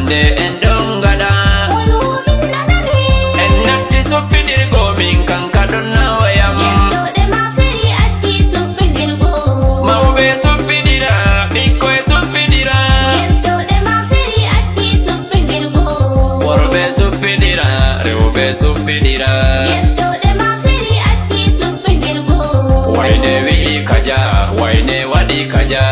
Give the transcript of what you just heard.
hande en ɗon gaɗa en natti soppidirgo min kanka ɗon nawoyam mawɓe soppidira ɓikkoye soppidira worɓe soppidira rewɓe soppidira wayne wi'i kaja wayne waɗi kaja